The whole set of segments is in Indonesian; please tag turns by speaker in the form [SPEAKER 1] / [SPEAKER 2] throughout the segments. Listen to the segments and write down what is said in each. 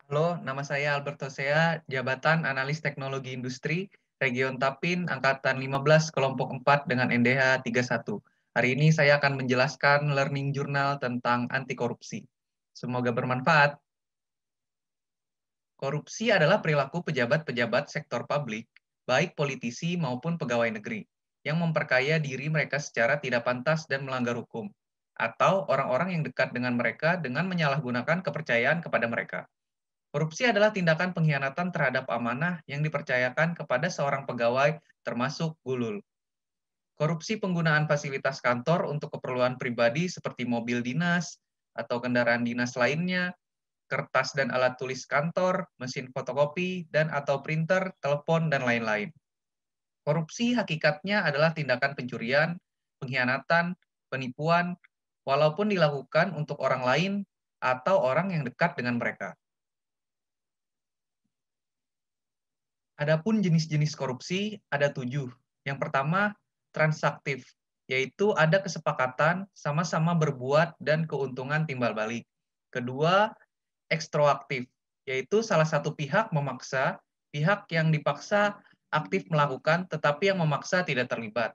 [SPEAKER 1] Halo, nama saya Alberto Sea, jabatan Analis Teknologi Industri, Region Tapin, Angkatan 15, Kelompok 4 dengan NDH 31. Hari ini saya akan menjelaskan learning journal tentang anti korupsi. Semoga bermanfaat. Korupsi adalah perilaku pejabat-pejabat sektor publik, baik politisi maupun pegawai negeri, yang memperkaya diri mereka secara tidak pantas dan melanggar hukum, atau orang-orang yang dekat dengan mereka dengan menyalahgunakan kepercayaan kepada mereka. Korupsi adalah tindakan pengkhianatan terhadap amanah yang dipercayakan kepada seorang pegawai, termasuk gulul. Korupsi penggunaan fasilitas kantor untuk keperluan pribadi seperti mobil dinas atau kendaraan dinas lainnya, kertas dan alat tulis kantor, mesin fotokopi, dan atau printer, telepon, dan lain-lain. Korupsi hakikatnya adalah tindakan pencurian, pengkhianatan, penipuan, walaupun dilakukan untuk orang lain atau orang yang dekat dengan mereka. Adapun jenis-jenis korupsi ada 7. Yang pertama, transaktif, yaitu ada kesepakatan sama-sama berbuat dan keuntungan timbal balik. Kedua, ekstroaktif, yaitu salah satu pihak memaksa, pihak yang dipaksa aktif melakukan tetapi yang memaksa tidak terlibat.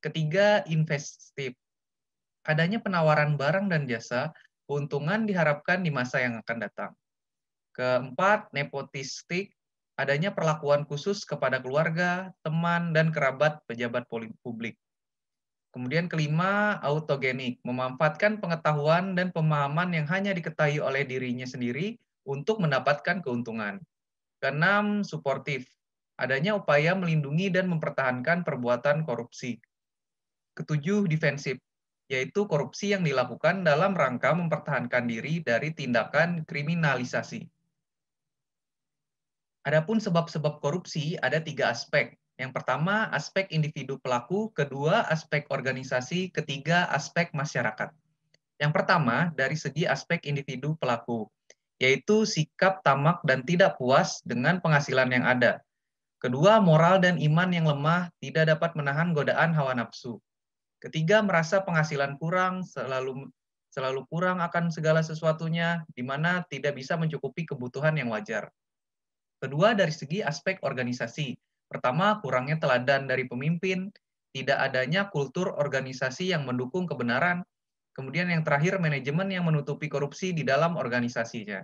[SPEAKER 1] Ketiga, investif, adanya penawaran barang dan jasa, keuntungan diharapkan di masa yang akan datang. Keempat, nepotistik, adanya perlakuan khusus kepada keluarga, teman, dan kerabat pejabat publik. Kemudian kelima, autogenik, memanfaatkan pengetahuan dan pemahaman yang hanya diketahui oleh dirinya sendiri untuk mendapatkan keuntungan. Keenam, suportif, adanya upaya melindungi dan mempertahankan perbuatan korupsi. Ketujuh, defensif, yaitu korupsi yang dilakukan dalam rangka mempertahankan diri dari tindakan kriminalisasi. Adapun sebab-sebab korupsi ada 3 aspek. Yang pertama, aspek individu pelaku, kedua, aspek organisasi, ketiga, aspek masyarakat. Yang pertama, dari segi aspek individu pelaku, yaitu sikap tamak dan tidak puas dengan penghasilan yang ada. Kedua, moral dan iman yang lemah tidak dapat menahan godaan hawa nafsu. Ketiga, merasa penghasilan kurang, selalu kurang akan segala sesuatunya, di mana tidak bisa mencukupi kebutuhan yang wajar. Kedua, dari segi aspek organisasi. Pertama, kurangnya teladan dari pemimpin, tidak adanya kultur organisasi yang mendukung kebenaran. Kemudian yang terakhir, manajemen yang menutupi korupsi di dalam organisasinya.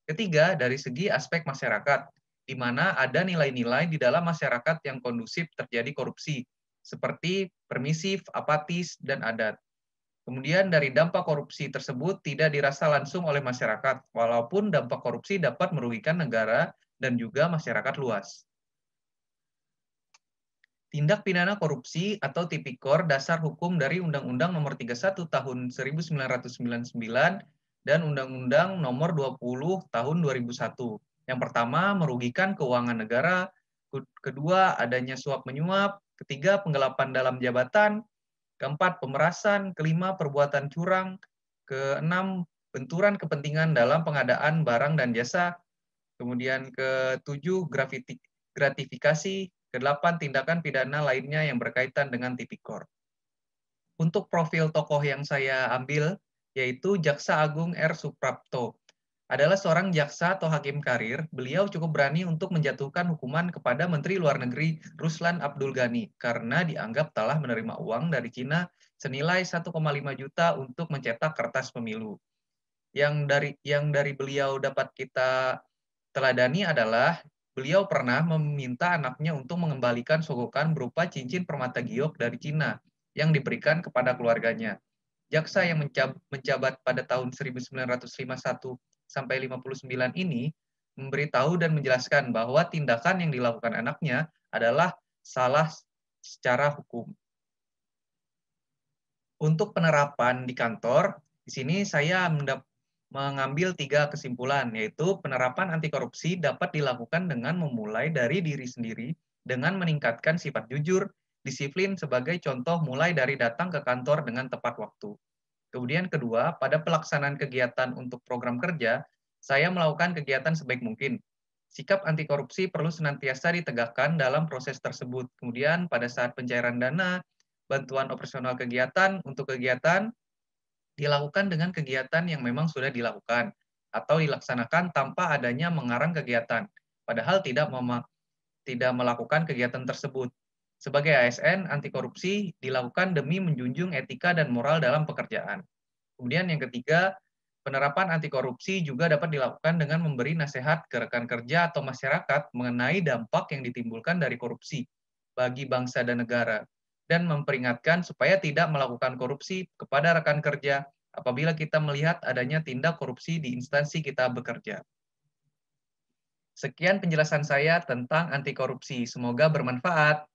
[SPEAKER 1] Ketiga, dari segi aspek masyarakat, di mana ada nilai-nilai di dalam masyarakat yang kondusif terjadi korupsi, seperti permisif, apatis, dan adat. Kemudian dari dampak korupsi tersebut tidak dirasa langsung oleh masyarakat, walaupun dampak korupsi dapat merugikan negara dan juga masyarakat luas. Tindak pidana korupsi atau tipikor dasar hukum dari Undang-Undang Nomor 31 Tahun 1999 dan Undang-Undang Nomor 20 Tahun 2001. Yang pertama, merugikan keuangan negara. Kedua, adanya suap menyuap. Ketiga, penggelapan dalam jabatan. Keempat, pemerasan. Kelima, perbuatan curang. Keenam, benturan kepentingan dalam pengadaan barang dan jasa. Kemudian ketujuh, gratifikasi. Kedelapan, tindakan pidana lainnya yang berkaitan dengan tipikor. Untuk profil tokoh yang saya ambil, yaitu Jaksa Agung R. Suprapto. Adalah seorang jaksa atau hakim karir, beliau cukup berani untuk menjatuhkan hukuman kepada Menteri Luar Negeri Ruslan Abdul Ghani karena dianggap telah menerima uang dari Cina senilai 1,5 juta untuk mencetak kertas pemilu. Yang dari beliau dapat kita teladani adalah beliau pernah meminta anaknya untuk mengembalikan sogokan berupa cincin permata giok dari Cina yang diberikan kepada keluarganya. Jaksa yang menjabat pada tahun 1951 sampai 59 ini memberitahu dan menjelaskan bahwa tindakan yang dilakukan anaknya adalah salah secara hukum. Untuk penerapan di kantor, di sini saya mengambil 3 kesimpulan, yaitu penerapan anti korupsi dapat dilakukan dengan memulai dari diri sendiri dengan meningkatkan sifat jujur, disiplin sebagai contoh mulai dari datang ke kantor dengan tepat waktu. Kemudian kedua, pada pelaksanaan kegiatan untuk program kerja, saya melakukan kegiatan sebaik mungkin. Sikap anti korupsi perlu senantiasa ditegakkan dalam proses tersebut. Kemudian pada saat pencairan dana, bantuan operasional kegiatan untuk kegiatan dilakukan dengan kegiatan yang memang sudah dilakukan. atau dilaksanakan tanpa adanya mengarang kegiatan, padahal tidak melakukan kegiatan tersebut. Sebagai ASN, anti korupsi dilakukan demi menjunjung etika dan moral dalam pekerjaan. Kemudian yang ketiga, penerapan anti korupsi juga dapat dilakukan dengan memberi nasihat ke rekan kerja atau masyarakat mengenai dampak yang ditimbulkan dari korupsi bagi bangsa dan negara, dan memperingatkan supaya tidak melakukan korupsi kepada rekan kerja apabila kita melihat adanya tindak korupsi di instansi kita bekerja. Sekian penjelasan saya tentang anti korupsi. Semoga bermanfaat.